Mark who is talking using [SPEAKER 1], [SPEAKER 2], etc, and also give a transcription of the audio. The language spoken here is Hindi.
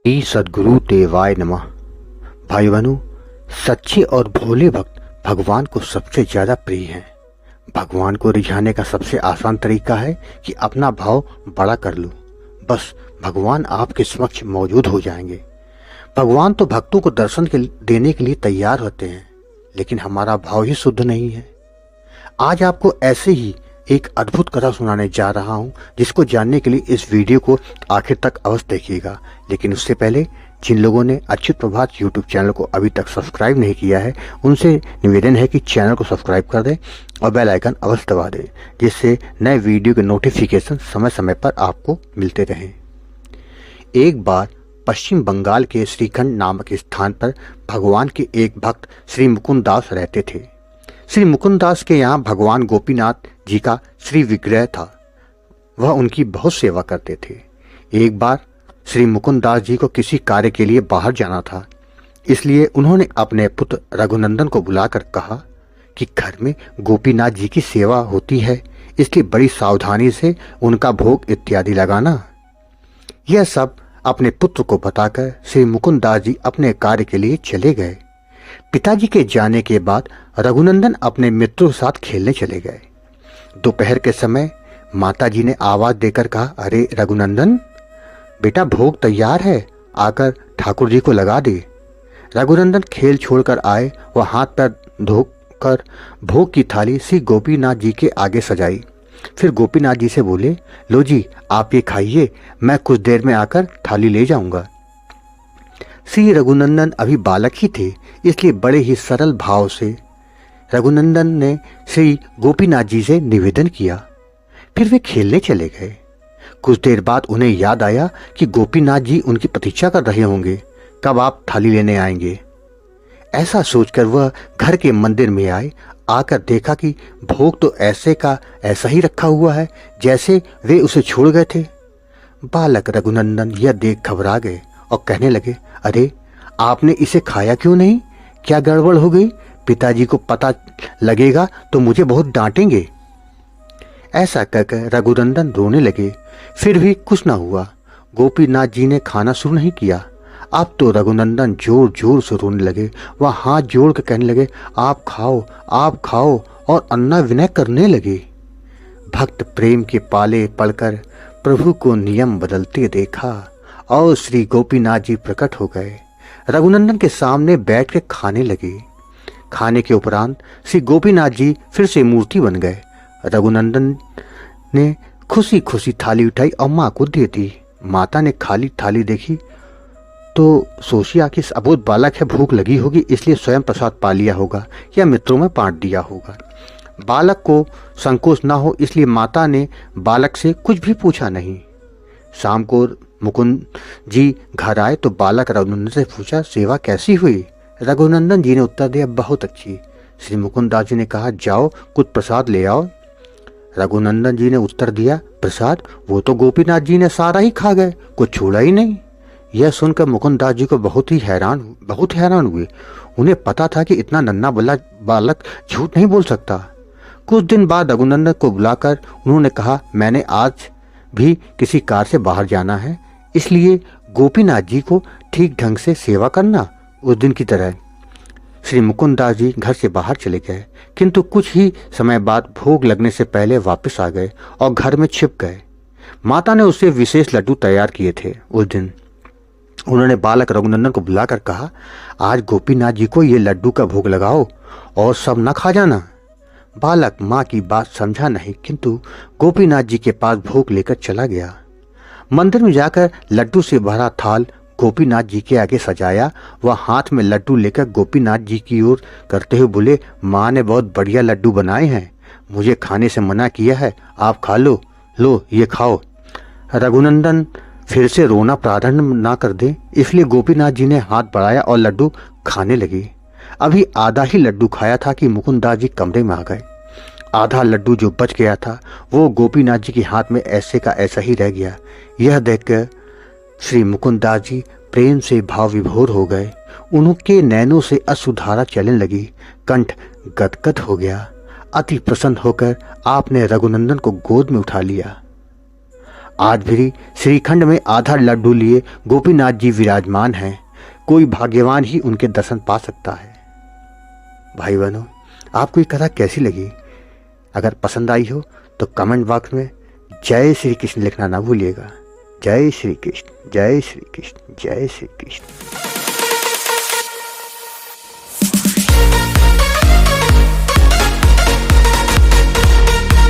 [SPEAKER 1] श्री सद्गुरु देवाय नमः। भाई बहनों, सच्चे और भोले भक्त भगवान को सबसे ज्यादा प्रिय हैं। भगवान को रिझाने का सबसे आसान तरीका है कि अपना भाव बड़ा कर लो, बस भगवान आपके समक्ष मौजूद हो जाएंगे। भगवान तो भक्तों को दर्शन देने के लिए तैयार होते हैं, लेकिन हमारा भाव ही शुद्ध नहीं है। आज आपको ऐसे ही एक अद्भुत कथा सुनाने जा रहा हूं, जिसको जानने के लिए इस वीडियो को आखिर तक अवश्य देखिएगा। लेकिन उससे पहले जिन लोगों ने अच्युत प्रभात यूट्यूब चैनल को अभी तक सब्सक्राइब नहीं किया है, उनसे निवेदन है कि चैनल को सब्सक्राइब कर दें और बेल आइकन अवश्य दबा दें, जिससे नए वीडियो के नोटिफिकेशन समय समय पर आपको मिलते रहें। एक बार पश्चिम बंगाल के श्रीखंड नामक स्थान पर भगवान के एक भक्त श्री मुकुंद दास रहते थे। श्री मुकुंद दास के यहाँ भगवान गोपीनाथ जी का श्री विग्रह था। वह उनकी बहुत सेवा करते थे। एक बार श्री मुकुंद दास जी को किसी कार्य के लिए बाहर जाना था, इसलिए उन्होंने अपने पुत्र रघुनंदन को बुलाकर कहा कि घर में गोपीनाथ जी की सेवा होती है, इसलिए बड़ी सावधानी से उनका भोग इत्यादि लगाना। यह सब अपने पुत्र को बताकर श्री मुकुंद दास जी अपने कार्य के लिए चले गए। पिताजी के जाने के बाद रघुनंदन अपने मित्रों के साथ खेलने चले गए। दोपहर के समय माताजी ने आवाज देकर कहा, अरे रघुनंदन बेटा, भोग तैयार है, आकर ठाकुर जी को लगा दे। रघुनंदन खेल छोड़कर आए। वह हाथ पैर धोकर भोग की थाली श्री गोपीनाथ जी के आगे सजाई। फिर गोपीनाथ जी से बोले, लो जी आप ये खाइए, मैं कुछ देर में आकर थाली ले जाऊंगा। श्री रघुनंदन अभी बालक ही थे, इसलिए बड़े ही सरल भाव से रघुनंदन ने श्री गोपीनाथ जी से निवेदन किया। फिर वे खेलने चले गए। कुछ देर बाद उन्हें याद आया कि गोपीनाथ जी उनकी प्रतीक्षा कर रहे होंगे, कब आप थाली लेने आएंगे। ऐसा सोचकर वह घर के मंदिर में आए। आकर देखा कि भोग तो ऐसे का ऐसा ही रखा हुआ है जैसे वे उसे छोड़ गए थे। बालक रघुनंदन यह देख घबरा गए और कहने लगे, अरे आपने इसे खाया क्यों नहीं? क्या गड़बड़ हो गई? पिताजी को पता लगेगा तो मुझे बहुत डांटेंगे। ऐसा कहकर रघुनंदन रोने लगे। फिर भी कुछ न हुआ। गोपीनाथ जी ने खाना शुरू नहीं किया। अब तो रघुनंदन जोर जोर से रोने लगे। वह हाथ जोड़ कर कहने लगे, आप खाओ और अन्ना विनय करने लगे। भक्त प्रेम के पाले पड़कर प्रभु को नियम बदलते देखा और श्री गोपीनाथ जी प्रकट हो गए। रघुनंदन के सामने बैठ के खाने लगे। खाने के उपरांत श्री गोपीनाथ जी फिर से मूर्ति बन गए। रघुनंदन ने खुशी खुशी थाली उठाई और माँ को दे दी। माता ने खाली थाली देखी तो सोची कि इस अबोध बालक है, भूख लगी होगी, इसलिए स्वयं प्रसाद पा लिया होगा या मित्रों में बांट दिया होगा। बालक को संकोच ना हो, इसलिए माता ने बालक से कुछ भी पूछा नहीं। शाम को मुकुंद जी घर आए तो बालक रघुनंदन से पूछा, सेवा कैसी हुई? रघुनंदन जी ने उत्तर दिया, बहुत अच्छी। श्री मुकुंद दास जी ने कहा, जाओ कुछ प्रसाद ले आओ। रघुनंदन जी ने उत्तर दिया, प्रसाद वो तो गोपीनाथ जी ने सारा ही खा गए, कुछ छोड़ा ही नहीं। यह सुनकर मुकुंद दास जी को बहुत हैरान हुए। उन्हें पता था कि इतना नन्हा बालक झूठ नहीं बोल सकता। कुछ दिन बाद रघुनंदन को बुलाकर उन्होंने कहा, मैंने आज भी किसी कार्य से बाहर जाना है, इसलिए गोपीनाथ जी को ठीक ढंग से सेवा करना उस दिन की तरह। श्री मुकुंद दास जी घर से बाहर चले गए, किंतु कुछ ही समय बाद भोग लगने से पहले वापस आ गए और घर में छिप गए। माता ने उससे विशेष लड्डू तैयार किए थे। उस दिन उन्होंने बालक रघुनंदन को बुलाकर कहा, आज गोपीनाथ जी को ये लड्डू का भोग लगाओ और सब न खा जाना। बालक माँ की बात समझा नहीं, किंतु गोपीनाथ जी के पास भोग लेकर चला गया। मंदिर में जाकर लड्डू से भरा थाल गोपीनाथ जी के आगे सजाया। वह हाथ में लड्डू लेकर गोपीनाथ जी की ओर करते हुए बोले, माँ ने बहुत बढ़िया लड्डू बनाए हैं, मुझे खाने से मना किया है, आप खा लो, लो ये खाओ। रघुनंदन फिर से रोना प्रारंभ ना कर दे, इसलिए गोपीनाथ जी ने हाथ बढ़ाया और लड्डू खाने लगे। अभी आधा ही लड्डू खाया था कि मुकुंद दास जी कमरे में आ गए। आधा लड्डू जो बच गया था वो गोपीनाथ जी के हाथ में ऐसे का ऐसा ही रह गया। यह देखकर श्री मुकुंद दास जी प्रेम से भाव विभोर हो गए। उनके नैनों से अश्रुधारा चलने लगी, कंठ गदगद हो गया। अति प्रसन्न होकर आपने रघुनंदन को गोद में उठा लिया। आज भी श्रीखंड में आधा लड्डू लिए गोपीनाथ जी विराजमान हैं। कोई भाग्यवान ही उनके दर्शन पा सकता है। भाई बहनों, आपको ये कथा कैसी लगी? अगर पसंद आई हो तो कमेंट बॉक्स में जय श्री कृष्ण लिखना ना भूलिएगा। जय श्री कृष्ण, जय श्री कृष्ण, जय श्री कृष्ण।